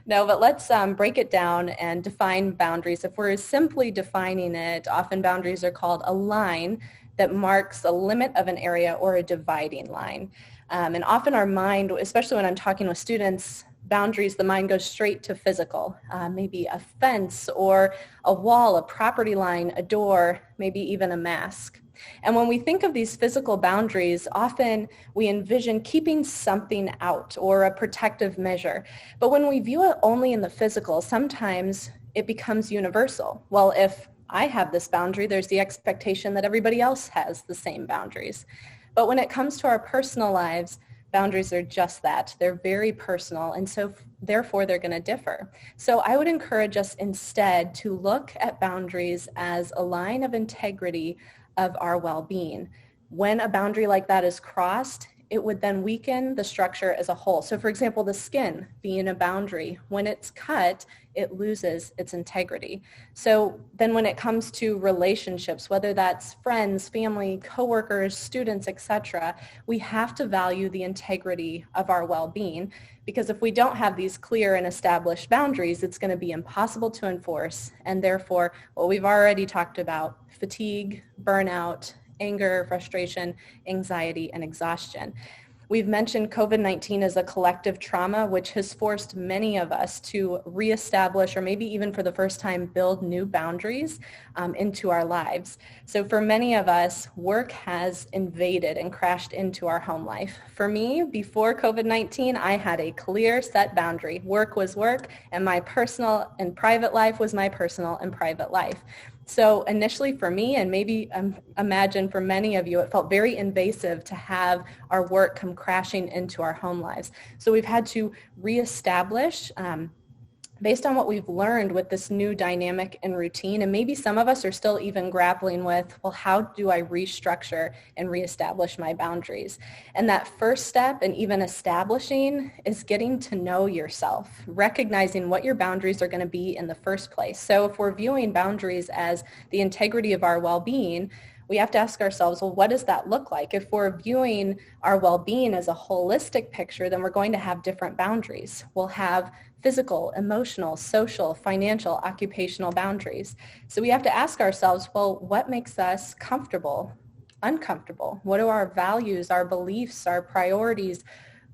C: No, but let's break it down and define boundaries. If we're simply defining it, often boundaries are called a line that marks a limit of an area or a dividing line. And often our mind, especially when I'm talking with students, boundaries, the mind goes straight to physical, maybe a fence or a wall, a property line, a door, maybe even a mask. And when we think of these physical boundaries, often we envision keeping something out or a protective measure. But when we view it only in the physical, sometimes it becomes universal. Well, if I have this boundary, there's the expectation that everybody else has the same boundaries. But when it comes to our personal lives, boundaries are just that. They're very personal, and so therefore they're going to differ. So I would encourage us instead to look at boundaries as a line of integrity of our well-being. When a boundary like that is crossed, it would then weaken the structure as a whole. So for example, the skin being a boundary, when it's cut, it loses its integrity. So then when it comes to relationships, whether that's friends, family, coworkers, students, etc., we have to value the integrity of our well-being, because if we don't have these clear and established boundaries, it's going to be impossible to enforce. And therefore, what we've already talked about, fatigue, burnout, anger, frustration, anxiety, and exhaustion. We've mentioned COVID-19 as a collective trauma, which has forced many of us to reestablish, or maybe even for the first time, build new boundaries into our lives. So for many of us, work has invaded and crashed into our home life. For me, before COVID-19, I had a clear set boundary. Work was work, and my personal and private life was my personal and private life. So initially for me, and maybe imagine for many of you, it felt very invasive to have our work come crashing into our home lives. So we've had to reestablish based on what we've learned with this new dynamic and routine, and maybe some of us are still even grappling with, well, how do I restructure and reestablish my boundaries? And that first step in even establishing is getting to know yourself, recognizing what your boundaries are going to be in the first place. So if we're viewing boundaries as the integrity of our well-being, we have to ask ourselves, well, what does that look like? If we're viewing our well-being as a holistic picture, then we're going to have different boundaries. We'll have physical, emotional, social, financial, occupational boundaries. So we have to ask ourselves, well, what makes us comfortable, uncomfortable? What are our values, our beliefs, our priorities,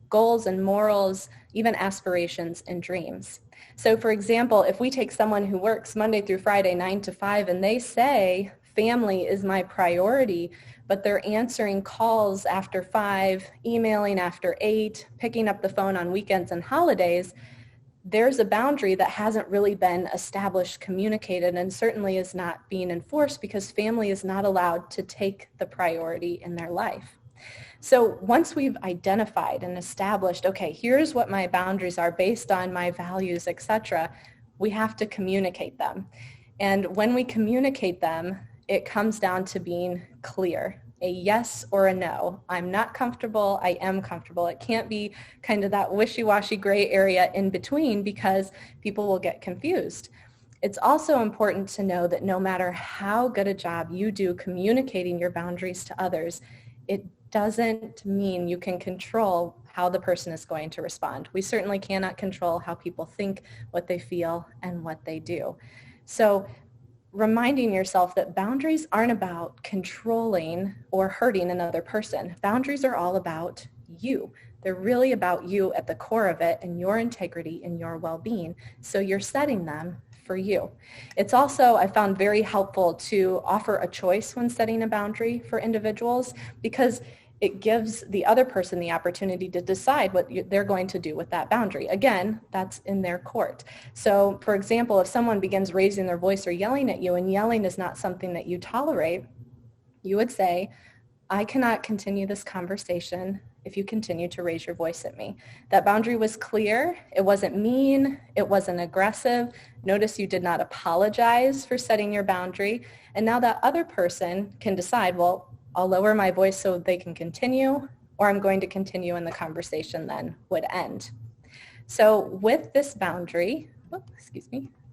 C: goals and morals, even aspirations and dreams? So for example, if we take someone who works Monday through Friday, 9 to 5, and they say, family is my priority, but they're answering calls after 5, emailing after 8, picking up the phone on weekends and holidays, there's a boundary that hasn't really been established, communicated, and certainly is not being enforced because family is not allowed to take the priority in their life. So once we've identified and established, okay, here's what my boundaries are based on my values, etc., we have to communicate them. And when we communicate them, it comes down to being clear. A yes or a no. I'm not comfortable, I am comfortable. It can't be kind of that wishy-washy gray area in between because people will get confused. It's also important to know that no matter how good a job you do communicating your boundaries to others, it doesn't mean you can control how the person is going to respond. We certainly cannot control how people think, what they feel, and what they do. So reminding yourself that boundaries aren't about controlling or hurting another person. Boundaries are all about you. They're really about you at the core of it and your integrity and your well-being. So you're setting them for you. It's also, I found, very helpful to offer a choice when setting a boundary for individuals because it gives the other person the opportunity to decide what they're going to do with that boundary. Again, that's in their court. So, for example, if someone begins raising their voice or yelling at you, and yelling is not something that you tolerate, you would say, I cannot continue this conversation if you continue to raise your voice at me. That boundary was clear. It wasn't mean. It wasn't aggressive. Notice you did not apologize for setting your boundary. And now that other person can decide, well, I'll lower my voice so they can continue, or I'm going to continue and the conversation then would end. So with this boundary,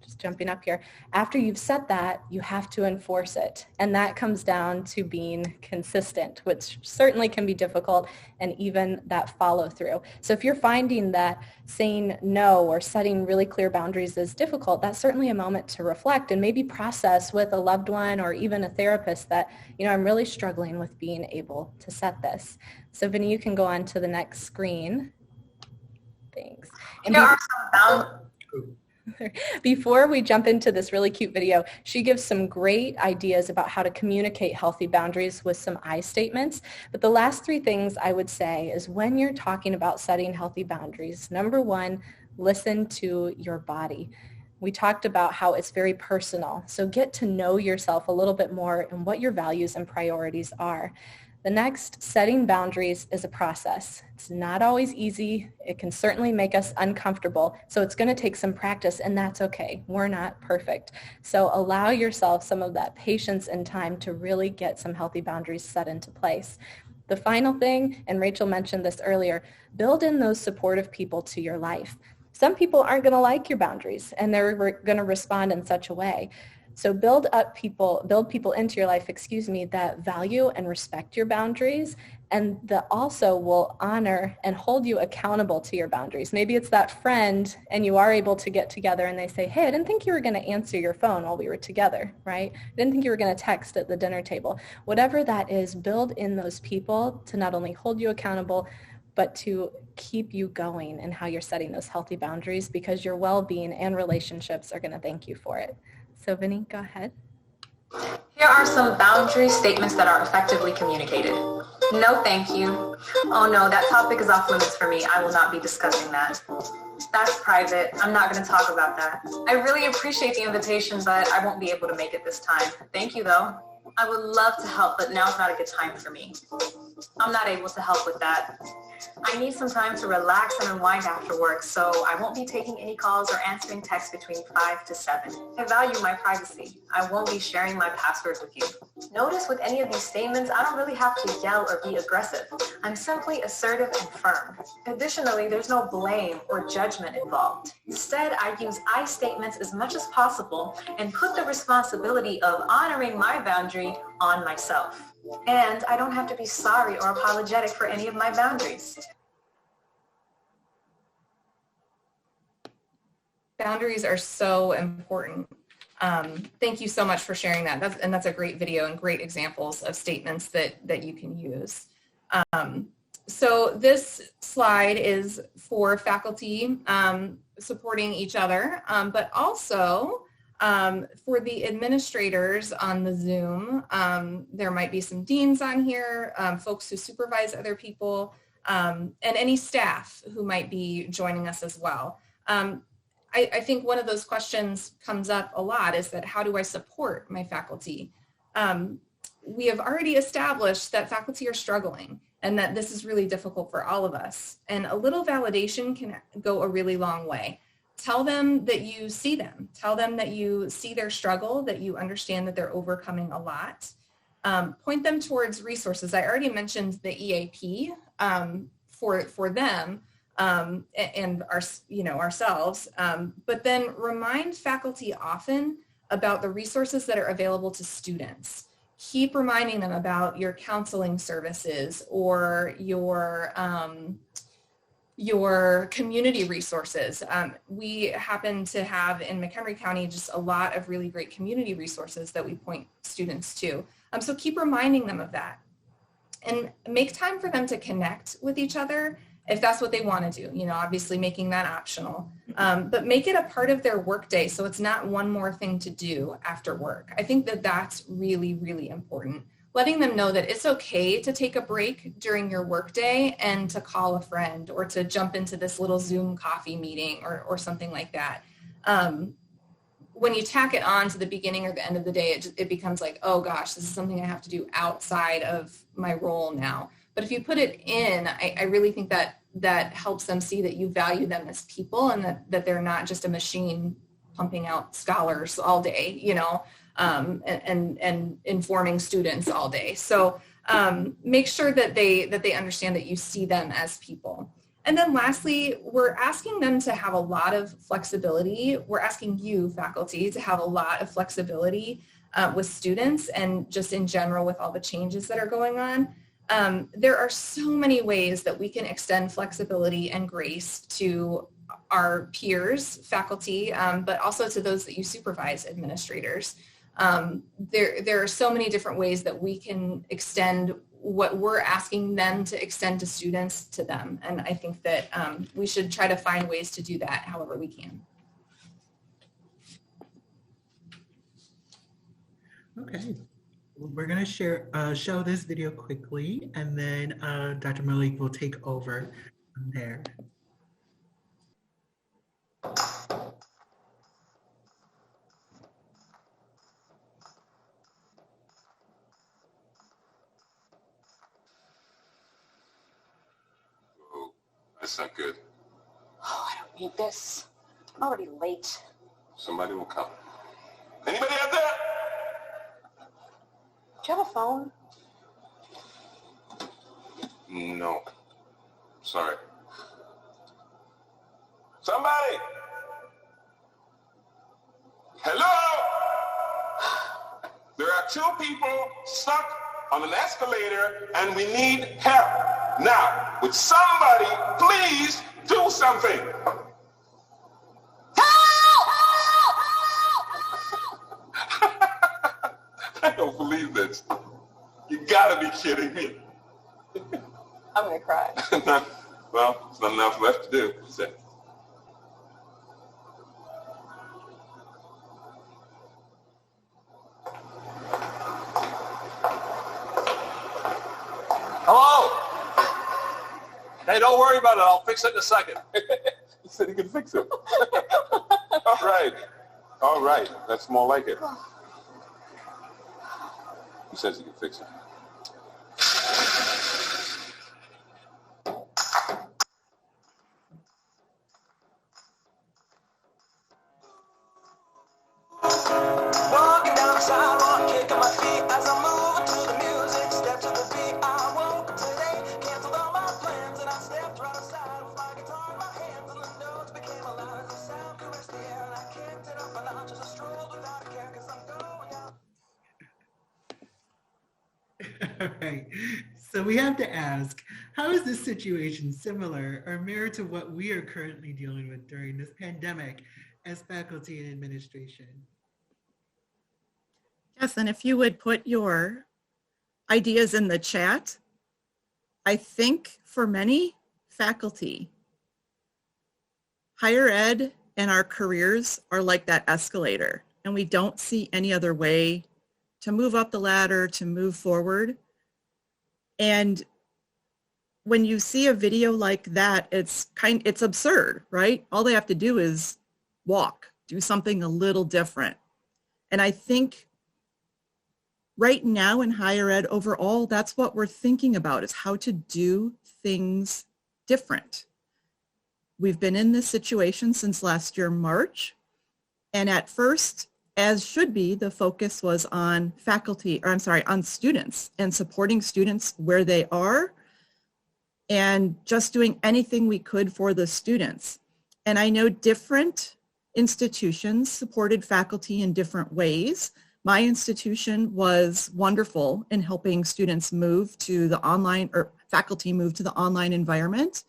C: just jumping up here. After you've set that, you have to enforce it. And that comes down to being consistent, which certainly can be difficult, and even that follow through. So if you're finding that saying no or setting really clear boundaries is difficult, that's certainly a moment to reflect and maybe process with a loved one or even a therapist that, I'm really struggling with being able to set this. So Vinny, you can go on to the next screen. Thanks. And before we jump into this really cute video, she gives some great ideas about how to communicate healthy boundaries with some I statements. But the last 3 things I would say is when you're talking about setting healthy boundaries, number 1, listen to your body. We talked about how it's very personal. So get to know yourself a little bit more and what your values and priorities are. The next, setting boundaries is a process. It's not always easy. It can certainly make us uncomfortable. So it's going to take some practice, and that's okay. We're not perfect. So allow yourself some of that patience and time to really get some healthy boundaries set into place. The final thing, and Rachel mentioned this earlier, build in those supportive people to your life. Some people aren't going to like your boundaries, and they're going to respond in such a way. So build people into your life, that value and respect your boundaries, and that also will honor and hold you accountable to your boundaries. Maybe it's that friend and you are able to get together and they say, hey, I didn't think you were going to answer your phone while we were together, right? I didn't think you were going to text at the dinner table. Whatever that is, build in those people to not only hold you accountable, but to keep you going in how you're setting those healthy boundaries, because your well-being and relationships are going to thank you for it. So Vinny, go ahead.
I: Here are some boundary statements that are effectively communicated. No, thank you. Oh no, that topic is off limits for me. I will not be discussing that. That's private. I'm not going to talk about that. I really appreciate the invitation, but I won't be able to make it this time. Thank you though. I would love to help, but now's not a good time for me. I'm not able to help with that. I need some time to relax and unwind after work, so I won't be taking any calls or answering texts between 5 to 7. I value my privacy. I won't be sharing my passwords with you. Notice with any of these statements, I don't really have to yell or be aggressive. I'm simply assertive and firm. Additionally, there's no blame or judgment involved. Instead, I use I statements as much as possible and put the responsibility of honoring my boundary on myself. And I don't have to be sorry or apologetic for any of my boundaries.
B: Boundaries are so important. Thank you so much for sharing that. That's a great video and great examples of statements that you can use. So this slide is for faculty supporting each other, but also for the administrators on the Zoom. There might be some deans on here, folks who supervise other people, and any staff who might be joining us as well. I think one of those questions comes up a lot is that how do I support my faculty? We have already established that faculty are struggling and that this is really difficult for all of us. And a little validation can go a really long way. Tell them that you see them. Tell them that you see their struggle, that you understand that they're overcoming a lot. Point them towards resources. I already mentioned the EAP for them and ourselves, but then remind faculty often about the resources that are available to students. Keep reminding them about your counseling services or your community resources. We happen to have in McHenry County just a lot of really great community resources that we point students to. So keep reminding them of that. And make time for them to connect with each other if that's what they want to do, obviously making that optional. But make it a part of their workday so it's not one more thing to do after work. I think that that's really, really important. Letting them know that it's okay to take a break during your workday and to call a friend or to jump into this little Zoom coffee meeting or something like that. When you tack it on to the beginning or the end of the day, it becomes like, oh gosh, this is something I have to do outside of my role now. But if you put it in, I really think that helps them see that you value them as people and that they're not just a machine pumping out scholars all day, and informing students all day. So make sure that they understand that you see them as people. And then lastly, we're asking them to have a lot of flexibility. We're asking you, faculty, to have a lot of flexibility with students and just in general with all the changes that are going on. There are so many ways that we can extend flexibility and grace to our peers, faculty, but also to those that you supervise, administrators. There are so many different ways that we can extend what we're asking them to extend to students to them. And I think that we should try to find ways to do that however we can.
E: Okay, we're going to show this video quickly, and then Dr. Malik will take over from there.
J: Oh, that's not good.
K: Oh, I don't need this. I'm already late.
J: Somebody will come. Anybody out there?
K: Do you have a phone?
J: No. Sorry. Somebody! Hello? There are 2 people stuck on an escalator and we need help. Now, would somebody please do something? I don't believe this. You gotta be kidding me.
K: I'm gonna cry.
J: Well, there's not enough left to do, is it?
L: Hello? Hey, don't worry about it. I'll fix it in a second.
J: He said he could fix it. All right. All right. That's more like it. He says he can fix it.
M: Walking down the sidewalk, kicking my feet as I'm moving to the music. Step to the beat. I woke up today, canceled all my plans, and I stepped right aside with my guitar in my hands, and the notes became alive as the sound caressed the air, and I kicked it up a notch as I strolled without a care, 'cause I'm going out.
E: All right, so we have to ask, how is this situation similar or mirror to what we are currently dealing with during this pandemic as faculty and administration?
F: Yes, and if you would put your ideas in the chat, I think for many faculty, higher ed and our careers are like that escalator, and we don't see any other way to move up the ladder, to move forward. And when you see a video like that, it's absurd, right? All they have to do is walk, do something a little different. And I think right now in higher ed overall, that's what we're thinking about, is how to do things different. We've been in this situation since last year, March. And at first, as should be, the focus was on on students and supporting students where they are and just doing anything we could for the students. And I know different institutions supported faculty in different ways. My institution was wonderful in helping students move to the online, or faculty move to the online environment,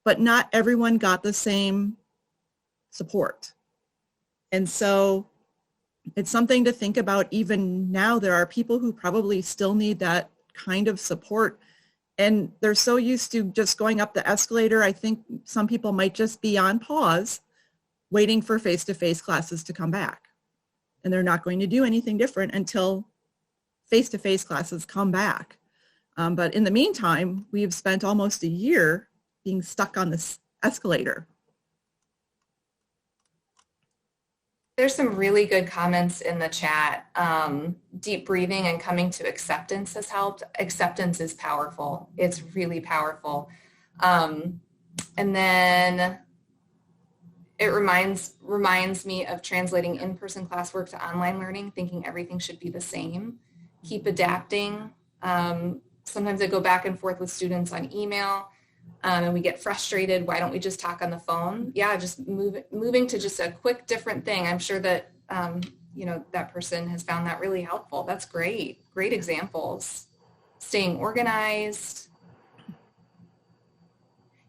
F: but not everyone got the same support. And so it's something to think about. Even now, there are people who probably still need that kind of support, and they're so used to just going up the escalator. I think some people might just be on pause, waiting for face-to-face classes to come back. And they're not going to do anything different until face-to-face classes come back. But in the meantime, we've spent almost a year being stuck on this escalator.
B: There's some really good comments in the chat. Deep breathing and coming to acceptance has helped. Acceptance is powerful. It's really powerful. And then it reminds me of translating in-person classwork to online learning, thinking everything should be the same. Keep adapting. Sometimes I go back and forth with students on email. and we get frustrated, why don't we just talk on the phone? Yeah, just moving to just a quick different thing. I'm sure that, that person has found that really helpful. That's great. Great examples. Staying organized.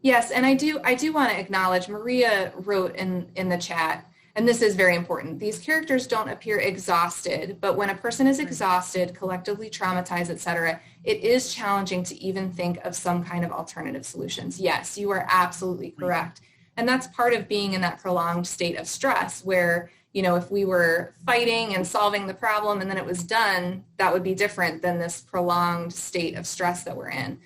B: Yes, and I do want to acknowledge, Maria wrote in the chat, and this is very important, these characters don't appear exhausted, but when a person is exhausted, collectively traumatized, etc., it is challenging to even think of some kind of alternative solutions. Yes, you are absolutely correct. And that's part of being in that prolonged state of stress where, if we were fighting and solving the problem and then it was done, that would be different than this prolonged state of stress that we're in.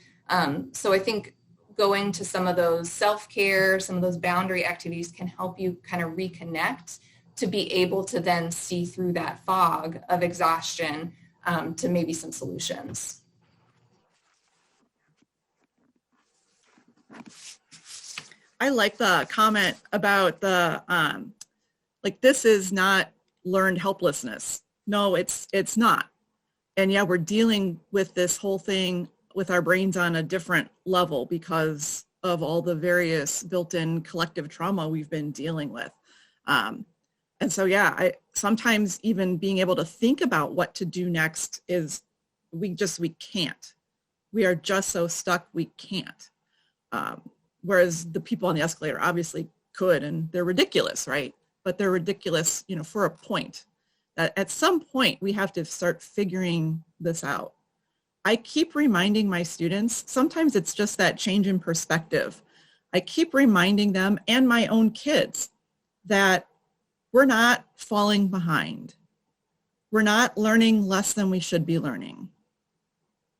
B: So I think going to some of those self-care, some of those boundary activities can help you kind of reconnect to be able to then see through that fog of exhaustion to maybe some solutions.
F: I like the comment about the, this is not learned helplessness. No, it's not. And yeah, we're dealing with this whole thing with our brains on a different level because of all the various built-in collective trauma we've been dealing with. And so, yeah, sometimes even being able to think about what to do next is, we can't. We are just so stuck, we can't. Whereas the people on the escalator obviously could, and they're ridiculous, right? But they're ridiculous, for a point. That at some point we have to start figuring this out. I keep reminding my students, sometimes it's just that change in perspective. I keep reminding them and my own kids that we're not falling behind. We're not learning less than we should be learning.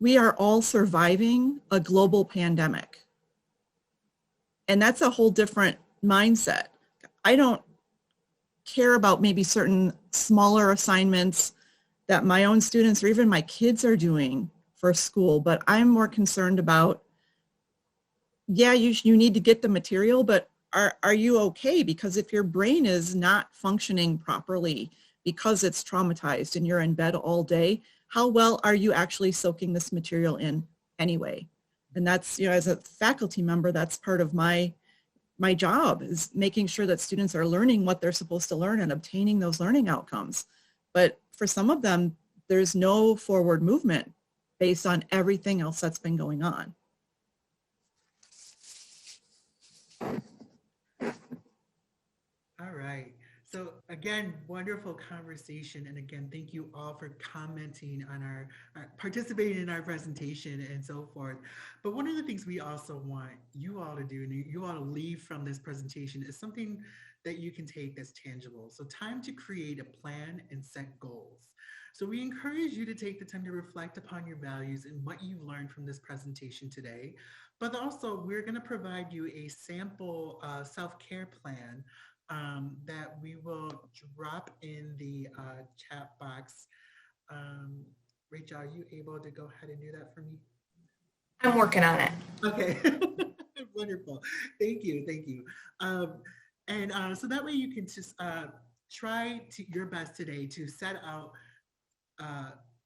F: We are all surviving a global pandemic. And that's a whole different mindset. I don't care about maybe certain smaller assignments that my own students or even my kids are doing for school, but I'm more concerned about, yeah, you need to get the material, but are you okay? Because if your brain is not functioning properly because it's traumatized and you're in bed all day, how well are you actually soaking this material in anyway? And that's, as a faculty member, that's part of my job, is making sure that students are learning what they're supposed to learn and obtaining those learning outcomes. But for some of them, there's no forward movement based on everything else that's been going on.
E: All right. So again, wonderful conversation. And again, thank you all for commenting on our participating in our presentation and so forth. But one of the things we also want you all to do, and you all to leave from this presentation, is something that you can take that's tangible. So time to create a plan and set goals. So we encourage you to take the time to reflect upon your values and what you've learned from this presentation today. But also, we're going to provide you a sample self-care plan that we will drop in the chat box. Rachel, are you able to go ahead and do that for me?
B: I'm working on it.
E: Okay, wonderful. Thank you, thank you. So that way you can just try your best today to set out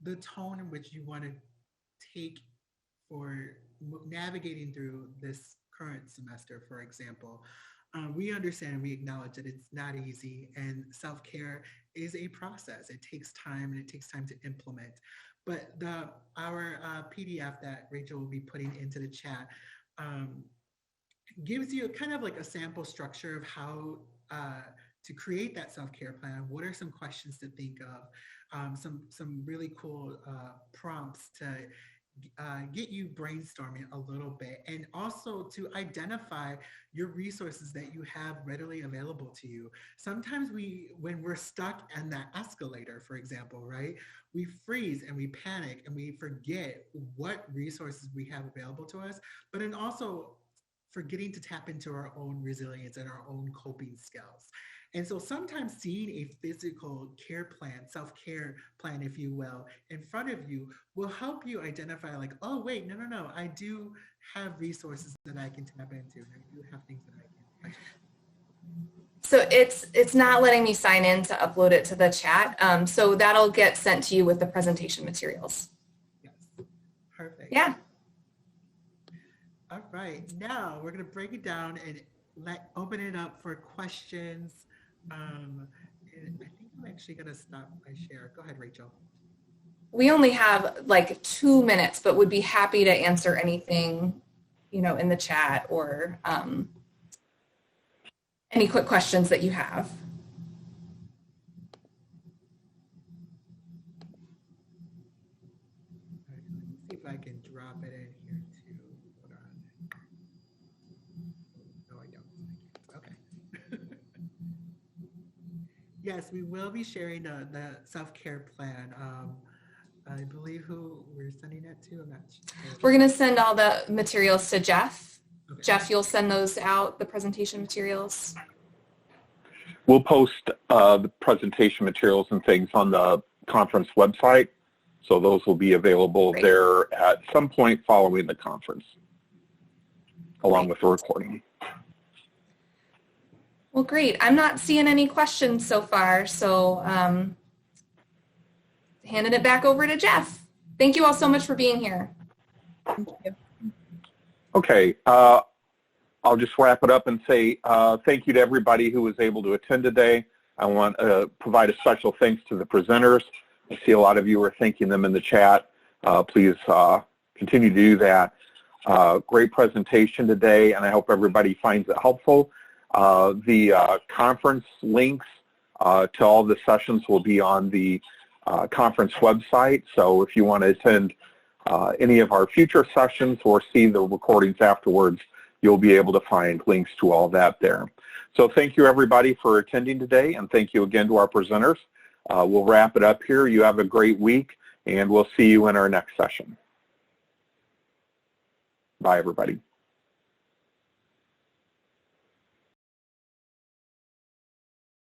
E: the tone in which you want to take for navigating through this current semester, for example. We understand, we acknowledge that it's not easy, and self-care is a process. It takes time, and it takes time to implement. But our PDF that Rachel will be putting into the chat gives you kind of like a sample structure of how to create that self-care plan. What are some questions to think of? Some really cool prompts to get you brainstorming a little bit, and also to identify your resources that you have readily available to you. Sometimes when we're stuck in that escalator, for example, right, we freeze and we panic and we forget what resources we have available to us, but then also forgetting to tap into our own resilience and our own coping skills. And so sometimes seeing a physical care plan, self-care plan, if you will, in front of you will help you identify like, oh, wait, no, I do have resources that I can tap into. I do have things that I can.
B: So it's not letting me sign in to upload it to the chat. So that'll get sent to you with the presentation materials.
E: Yes, perfect.
B: Yeah.
E: All right. right, now we're going to break it down and open it up for questions. And I think I'm actually going to stop my share. Go ahead, Rachel.
B: We only have like 2 minutes, but would be happy to answer anything, you know, in the chat or any quick questions that you have.
E: Let me see if I can drop it in here too. Hold on. No, I don't. Okay. Yes, we will be sharing the self-care plan. I believe who we're sending it to. I'm not sure.
B: We're going to send all the materials to Jeff. Okay. Jeff, you'll send those out, the presentation materials.
A: We'll post the presentation materials and things on the conference website. So those will be available Great. There at some point following the conference, along with the recording.
B: Well, great. I'm not seeing any questions so far, so handing it back over to Jeff. Thank you all so much for being here.
C: Thank you.
A: Okay. I'll just wrap it up and say thank you to everybody who was able to attend today. I want to provide a special thanks to the presenters. I see a lot of you are thanking them in the chat. Please continue to do that. Great presentation today, and I hope everybody finds it helpful. The conference links to all the sessions will be on the conference website. So if you want to attend any of our future sessions or see the recordings afterwards, you'll be able to find links to all that there. So thank you everybody for attending today, and thank you again to our presenters. We'll wrap it up here. You have a great week, and we'll see you in our next session. Bye everybody.